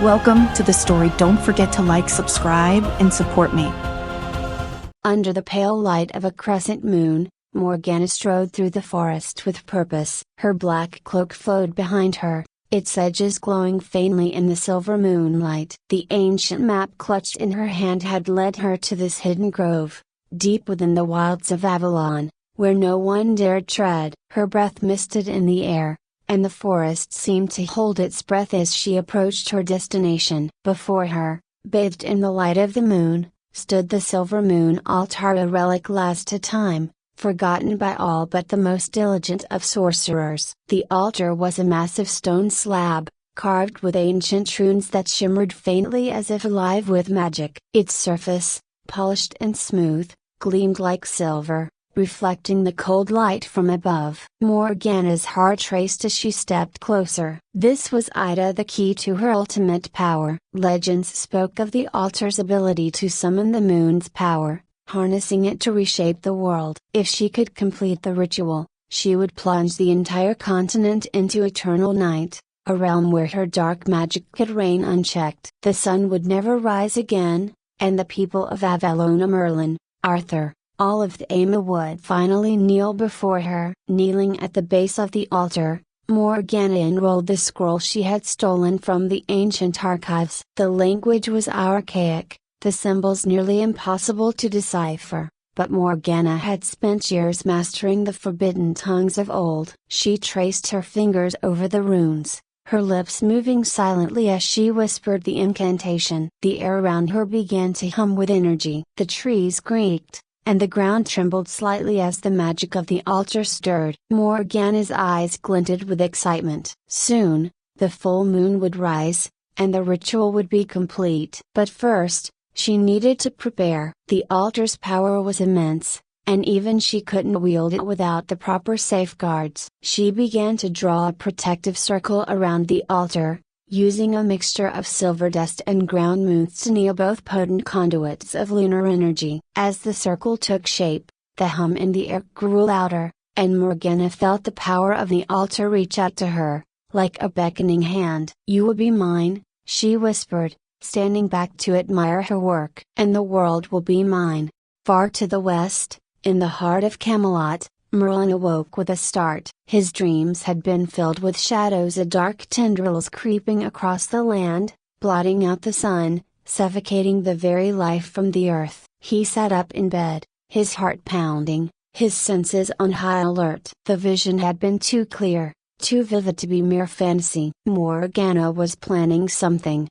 Welcome to the story. Don't forget to like, subscribe, and support me. Under the pale light of a crescent moon, Morgana strode through the forest with purpose. Her black cloak flowed behind her, its edges glowing faintly in the silver moonlight. The ancient map clutched in her hand had led her to this hidden grove, deep within the wilds of Avalon, where no one dared tread. Her breath misted in the air, and the forest seemed to hold its breath as she approached her destination. Before her, bathed in the light of the moon, stood the silver moon altar, a relic lost to time, forgotten by all but the most diligent of sorcerers. The altar was a massive stone slab, carved with ancient runes that shimmered faintly as if alive with magic. Its surface, polished and smooth, gleamed like silver, reflecting the cold light from above. Morgana's heart raced as she stepped closer. This was Ida, the key to her ultimate power. Legends spoke of the altar's ability to summon the moon's power, harnessing it to reshape the world. If she could complete the ritual, she would plunge the entire continent into eternal night, a realm where her dark magic could reign unchecked. The sun would never rise again, and the people of Avalon, Merlin, Arthur, all of the Ama would finally kneel before her. Kneeling at the base of the altar, Morgana unrolled the scroll she had stolen from the ancient archives. The language was archaic, the symbols nearly impossible to decipher, but Morgana had spent years mastering the forbidden tongues of old. She traced her fingers over the runes, her lips moving silently as she whispered the incantation. The air around her began to hum with energy. The trees creaked, and the ground trembled slightly as the magic of the altar stirred. Morgana's eyes glinted with excitement. Soon, the full moon would rise, and the ritual would be complete. But first, she needed to prepare. The altar's power was immense, and even she couldn't wield it without the proper safeguards. She began to draw a protective circle around the altar, using a mixture of silver dust and ground moons to kneel, both potent conduits of lunar energy. As the circle took shape, the hum in the air grew louder, and Morgana felt the power of the altar reach out to her, like a beckoning hand. "You will be mine," she whispered, standing back to admire her work. "And the world will be mine." Far to the west, in the heart of Camelot, Merlin awoke with a start. His dreams had been filled with shadows, a dark tendrils creeping across the land, blotting out the sun, suffocating the very life from the earth. He sat up in bed, his heart pounding, his senses on high alert. The vision had been too clear, too vivid to be mere fantasy. Morgana was planning something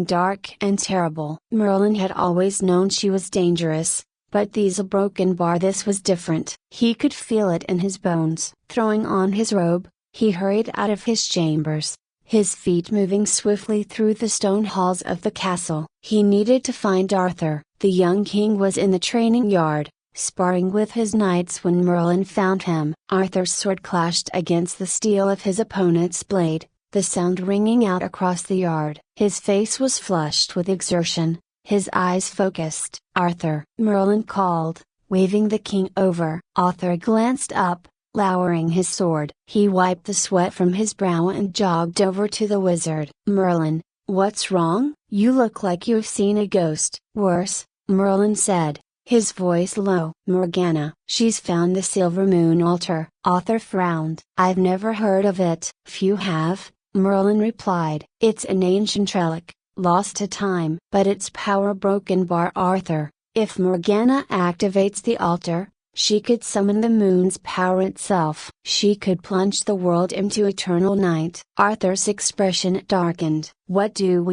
dark and terrible. Merlin had always known she was dangerous, but these a broken bar. This was different. He could feel it in his bones. Throwing on his robe, he hurried out of his chambers, his feet moving swiftly through the stone halls of the castle. He needed to find Arthur. The young king was in the training yard, sparring with his knights when Merlin found him. Arthur's sword clashed against the steel of his opponent's blade, the sound ringing out across the yard. His face was flushed with exertion, his eyes focused. "Arthur!" Merlin called, waving the king over. Arthur glanced up, lowering his sword. He wiped the sweat from his brow and jogged over to the wizard. "Merlin, what's wrong? You look like you've seen a ghost." "Worse," Merlin said, his voice low. "Morgana, she's found the silver moon altar." Arthur frowned. "I've never heard of it." "Few have," Merlin replied. "It's an ancient relic, lost to time. But its power broken bar, Arthur. If Morgana activates the altar, she could summon the moon's power itself. She could plunge the world into eternal night." Arthur's expression darkened. "What do?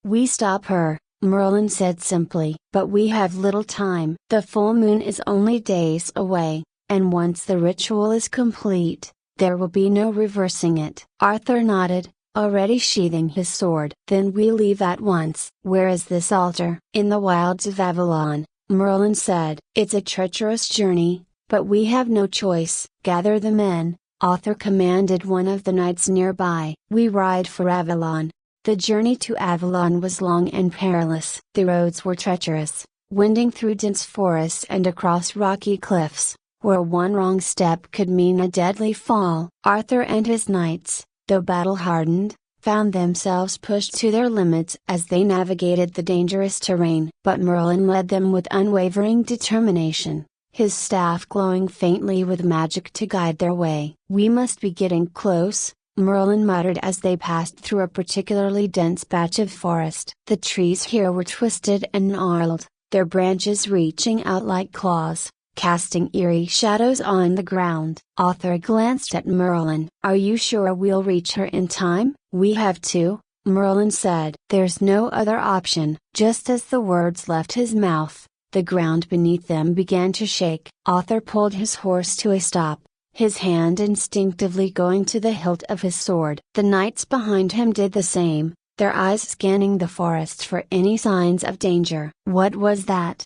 "We stop her," Merlin said simply. "But we have little time. The full moon is only days away, and once the ritual is complete, there will be no reversing it." Arthur nodded, already sheathing his sword. "Then we leave at once." "Where is this altar?" "In the wilds of Avalon," Merlin said. "It's a treacherous journey, but we have no choice." "Gather the men," Arthur commanded one of the knights nearby. "We ride for Avalon." The journey to Avalon was long and perilous. The roads were treacherous, winding through dense forests and across rocky cliffs, where one wrong step could mean a deadly fall. Arthur and his knights, though battle-hardened, found themselves pushed to their limits as they navigated the dangerous terrain. But Merlin led them with unwavering determination, his staff glowing faintly with magic to guide their way. "We must be getting close," Merlin muttered as they passed through a particularly dense patch of forest. The trees here were twisted and gnarled, their branches reaching out like claws, casting eerie shadows on the ground. Arthur glanced at Merlin. "Are you sure we'll reach her in time?" "We have to," Merlin said. "There's no other option." Just as the words left his mouth, the ground beneath them began to shake. Arthur pulled his horse to a stop, his hand instinctively going to the hilt of his sword. The knights behind him did the same, their eyes scanning the forest for any signs of danger. "What was that?"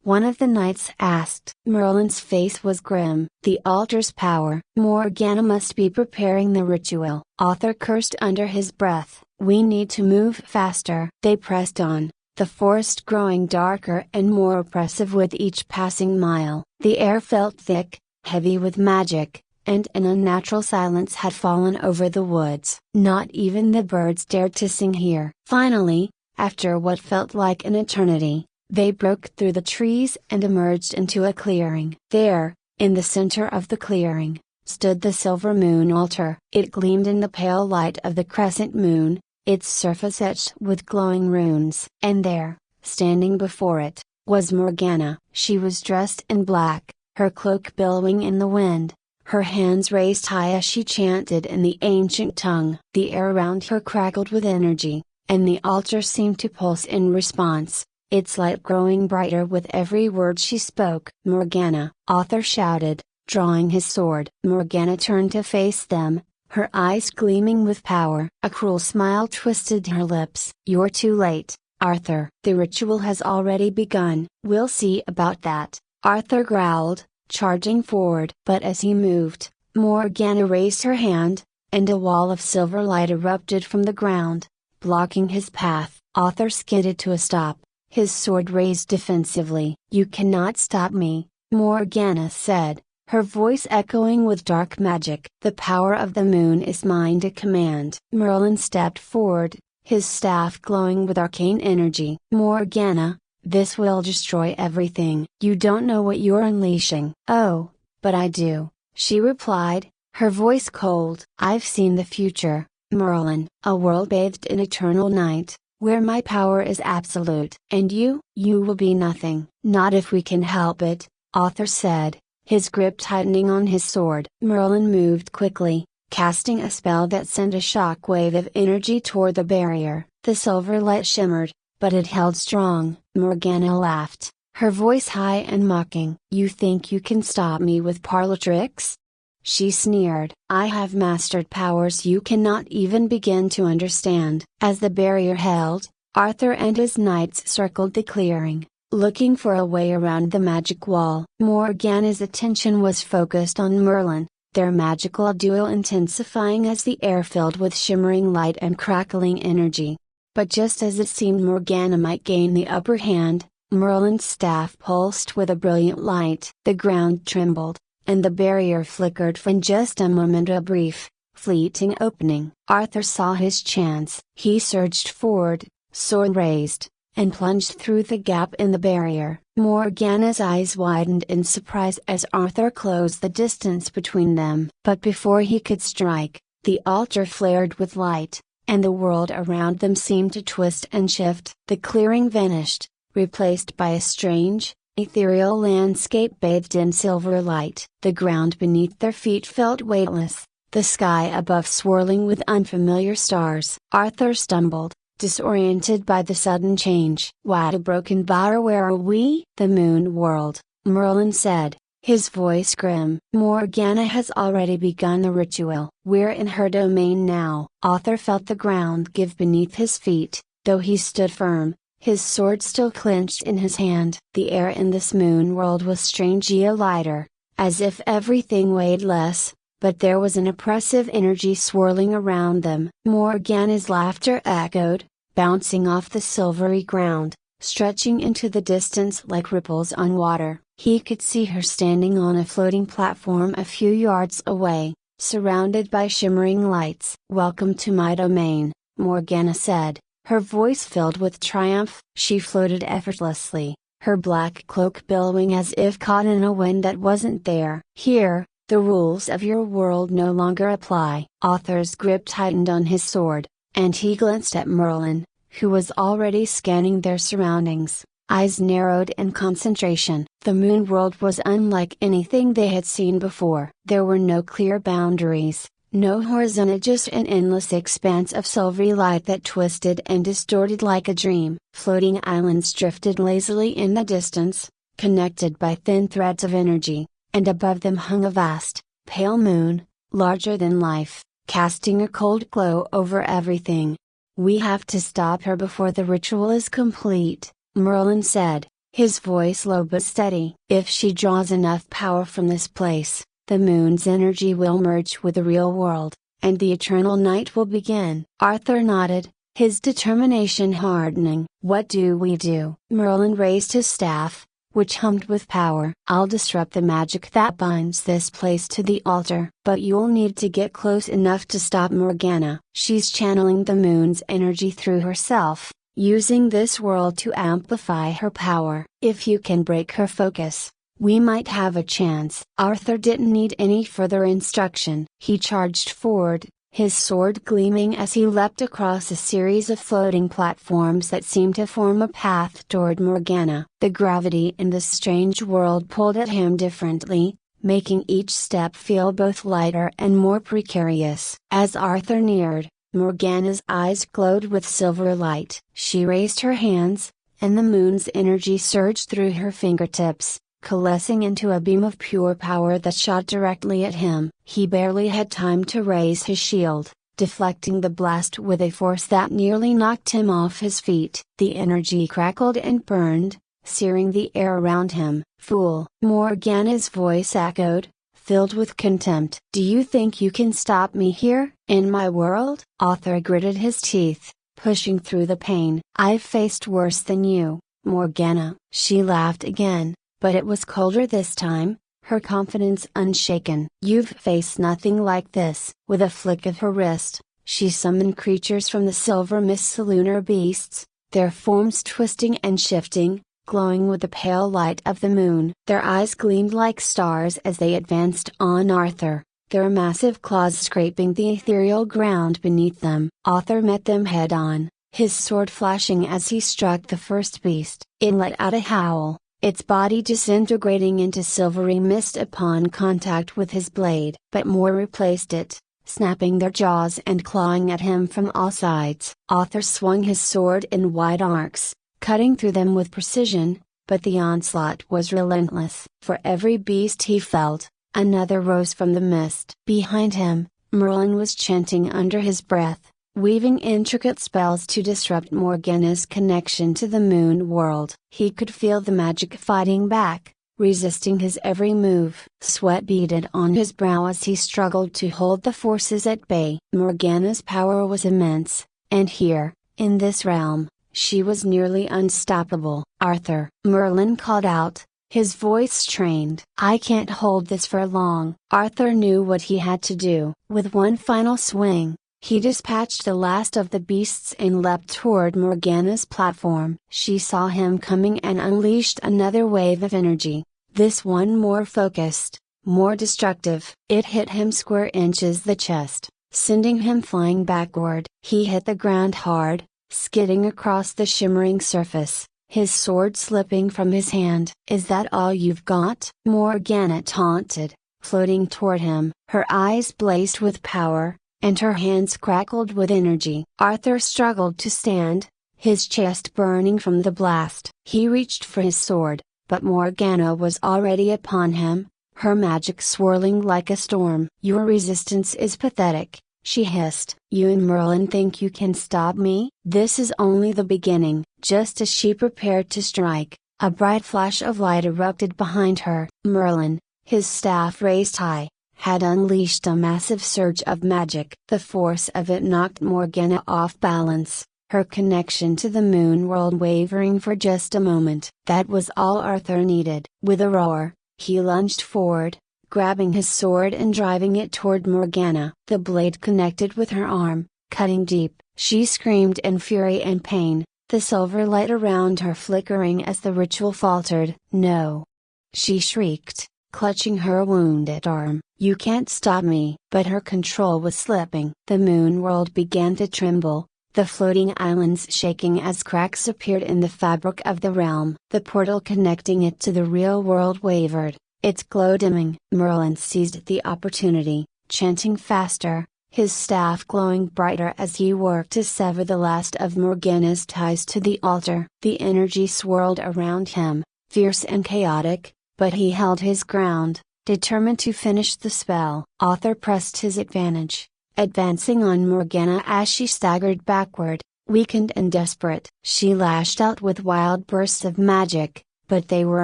one of the knights asked. Merlin's face was grim. "The altar's power." "Morgana must be preparing the ritual." Arthur cursed under his breath. "We need to move faster." They pressed on, the forest growing darker and more oppressive with each passing mile. The air felt thick, heavy with magic, and an unnatural silence had fallen over the woods. Not even the birds dared to sing here. Finally, after what felt like an eternity, they broke through the trees and emerged into a clearing. There, in the center of the clearing, stood the silver moon altar. It gleamed in the pale light of the crescent moon, its surface etched with glowing runes. And there, standing before it, was Morgana. She was dressed in black, her cloak billowing in the wind, her hands raised high as she chanted in the ancient tongue. The air around her crackled with energy, and the altar seemed to pulse in response, its light growing brighter with every word she spoke. "Morgana!" Arthur shouted, drawing his sword. Morgana turned to face them, her eyes gleaming with power. A cruel smile twisted her lips. "You're too late, Arthur. The ritual has already begun." "We'll see about that," Arthur growled, charging forward. But as he moved, Morgana raised her hand, and a wall of silver light erupted from the ground, blocking his path. Arthur skidded to a stop, his sword raised defensively. "You cannot stop me," Morgana said, her voice echoing with dark magic. "The power of the moon is mine to command." Merlin stepped forward, his staff glowing with arcane energy. "Morgana, this will destroy everything." "You don't know what you're unleashing." "Oh, but I do," she replied, her voice cold. "I've seen the future, Merlin. A world bathed in eternal night, where my power is absolute." "And you?" "You will be nothing." "Not if we can help it," Arthur said, his grip tightening on his sword. Merlin moved quickly, casting a spell that sent a shock wave of energy toward the barrier. The silver light shimmered, but it held strong. Morgana laughed, her voice high and mocking. "You think you can stop me with parlor tricks?" she sneered. "I have mastered powers you cannot even begin to understand." As the barrier held, Arthur and his knights circled the clearing, looking for a way around the magic wall. Morgana's attention was focused on Merlin, their magical duel intensifying as the air filled with shimmering light and crackling energy. But just as it seemed Morgana might gain the upper hand, Merlin's staff pulsed with a brilliant light. The ground trembled, and the barrier flickered for just a moment, a brief, fleeting opening. Arthur saw his chance. He surged forward, sword raised, and plunged through the gap in the barrier. Morgana's eyes widened in surprise as Arthur closed the distance between them. But before he could strike, the altar flared with light, and the world around them seemed to twist and shift. The clearing vanished, replaced by a strange, ethereal landscape bathed in silver light. The ground beneath their feet felt weightless, the sky above swirling with unfamiliar stars. Arthur stumbled, disoriented by the sudden change. "What a broken bar, where are we?" "The moon world," Merlin said, his voice grim. "Morgana has already begun the ritual. We're in her domain now." Arthur felt the ground give beneath his feet, though he stood firm, his sword still clenched in his hand. The air in this moon world was strangely lighter, as if everything weighed less, but there was an oppressive energy swirling around them. Morgana's laughter echoed, bouncing off the silvery ground, stretching into the distance like ripples on water. He could see her standing on a floating platform a few yards away, surrounded by shimmering lights. "Welcome to my domain," Morgana said, her voice filled with triumph. She floated effortlessly, her black cloak billowing as if caught in a wind that wasn't there. Here, the rules of your world no longer apply. Arthur's grip tightened on his sword, and he glanced at Merlin, who was already scanning their surroundings, eyes narrowed in concentration. The moon world was unlike anything they had seen before. There were no clear boundaries, no horizon, just an endless expanse of silvery light that twisted and distorted like a dream. Floating islands drifted lazily in the distance, connected by thin threads of energy, and above them hung a vast, pale moon, larger than life, casting a cold glow over everything. "We have to stop her before the ritual is complete," Merlin said, his voice low but steady. "If she draws enough power from this place, the moon's energy will merge with the real world, and the eternal night will begin." Arthur nodded, his determination hardening. "What do we do?" Merlin raised his staff, which hummed with power. "I'll disrupt the magic that binds this place to the altar. But you'll need to get close enough to stop Morgana. She's channeling the moon's energy through herself, using this world to amplify her power. If you can break her focus, we might have a chance." Arthur didn't need any further instruction. He charged forward, his sword gleaming as he leapt across a series of floating platforms that seemed to form a path toward Morgana. The gravity in this strange world pulled at him differently, making each step feel both lighter and more precarious. As Arthur neared, Morgana's eyes glowed with silver light. She raised her hands, and the moon's energy surged through her fingertips, coalescing into a beam of pure power that shot directly at him. He barely had time to raise his shield, deflecting the blast with a force that nearly knocked him off his feet. The energy crackled and burned, searing the air around him. "Fool!" Morgana's voice echoed, filled with contempt. "Do you think you can stop me here, in my world?" Arthur gritted his teeth, pushing through the pain. "I've faced worse than you, Morgana." She laughed again, but it was colder this time, her confidence unshaken. "You've faced nothing like this." With a flick of her wrist, she summoned creatures from the silver mist, lunar beasts, their forms twisting and shifting, glowing with the pale light of the moon. Their eyes gleamed like stars as they advanced on Arthur, their massive claws scraping the ethereal ground beneath them. Arthur met them head on, his sword flashing as he struck the first beast. It let out a howl, its body disintegrating into silvery mist upon contact with his blade. But more replaced it, snapping their jaws and clawing at him from all sides. Arthur swung his sword in wide arcs, cutting through them with precision, but the onslaught was relentless. For every beast he felled, another rose from the mist. Behind him, Merlin was chanting under his breath, weaving intricate spells to disrupt Morgana's connection to the moon world. He could feel the magic fighting back, resisting his every move. Sweat beaded on his brow as he struggled to hold the forces at bay. Morgana's power was immense, and here, in this realm, she was nearly unstoppable. "Arthur!" Merlin called out, his voice strained. "I can't hold this for long." Arthur knew what he had to do. With one final swing, he dispatched the last of the beasts and leapt toward Morgana's platform. She saw him coming and unleashed another wave of energy, this one more focused, more destructive. It hit him square inches the chest, sending him flying backward. He hit the ground hard, skidding across the shimmering surface, his sword slipping from his hand. "Is that all you've got?" Morgana taunted, floating toward him. Her eyes blazed with power, and her hands crackled with energy. Arthur struggled to stand, his chest burning from the blast. He reached for his sword, but Morgana was already upon him, her magic swirling like a storm. "Your resistance is pathetic," she hissed. "You and Merlin think you can stop me?" This is only the beginning. Just as she prepared to strike, a bright flash of light erupted behind her. Merlin, his staff raised high, had unleashed a massive surge of magic. The force of it knocked Morgana off balance, her connection to the moon world wavering for just a moment. That was all Arthur needed. With a roar, he lunged forward, grabbing his sword and driving it toward Morgana. The blade connected with her arm, cutting deep, She screamed in fury and pain, the silver light around her flickering as the ritual faltered. "No!" she shrieked, clutching her wounded arm. "You can't stop me!" But her control was slipping. The moon world began to tremble, the floating islands shaking as cracks appeared in the fabric of the realm. The portal connecting it to the real world wavered, its glow dimming. Merlin seized the opportunity, chanting faster, his staff glowing brighter as he worked to sever the last of Morgana's ties to the altar. The energy swirled around him, fierce and chaotic, but he held his ground, determined to finish the spell. Arthur pressed his advantage, advancing on Morgana as she staggered backward, weakened and desperate. She lashed out with wild bursts of magic, but they were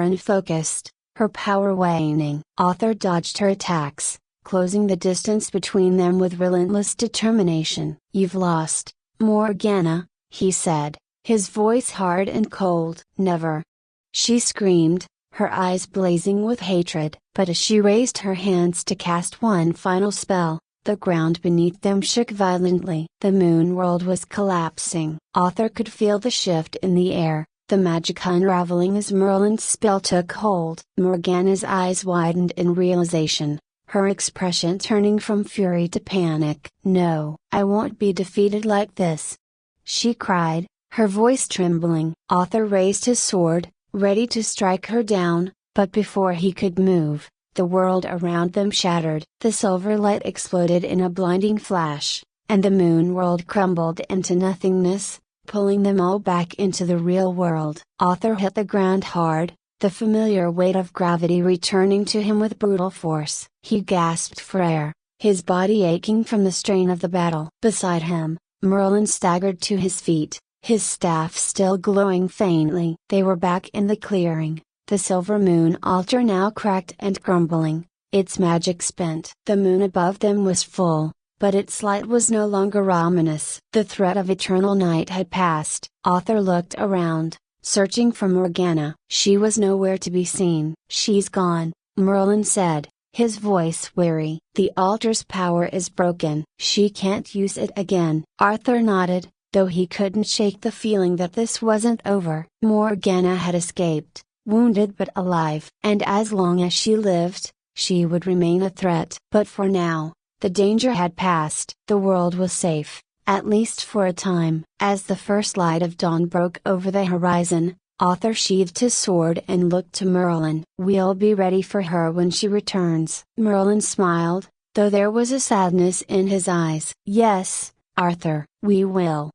unfocused, her power waning. Arthur dodged her attacks, closing the distance between them with relentless determination. "You've lost, Morgana," he said, his voice hard and cold. "Never!" she screamed, her eyes blazing with hatred. But as she raised her hands to cast one final spell, the ground beneath them shook violently. The moon world was collapsing. Arthur could feel the shift in the air, the magic unraveling as Merlin's spell took hold. Morgana's eyes widened in realization, her expression turning from fury to panic. "No, I won't be defeated like this!" she cried, her voice trembling. Arthur raised his sword, ready to strike her down, but before he could move, the world around them shattered. The silver light exploded in a blinding flash, and the moon world crumbled into nothingness, pulling them all back into the real world. Arthur hit the ground hard, the familiar weight of gravity returning to him with brutal force. He gasped for air, his body aching from the strain of the battle. Beside him, Merlin staggered to his feet, his staff still glowing faintly. They were back in the clearing, the silver moon altar now cracked and crumbling, its magic spent. The moon above them was full, but its light was no longer ominous. The threat of eternal night had passed. Arthur looked around, searching for Morgana. She was nowhere to be seen. "She's gone," Merlin said, his voice weary. "The altar's power is broken. She can't use it again." Arthur nodded, though he couldn't shake the feeling that this wasn't over. Morgana had escaped, wounded but alive. And as long as she lived, she would remain a threat. But for now, the danger had passed. The world was safe, at least for a time. As the first light of dawn broke over the horizon, Arthur sheathed his sword and looked to Merlin. "We'll be ready for her when she returns." Merlin smiled, though there was a sadness in his eyes. "Yes, Arthur, we will."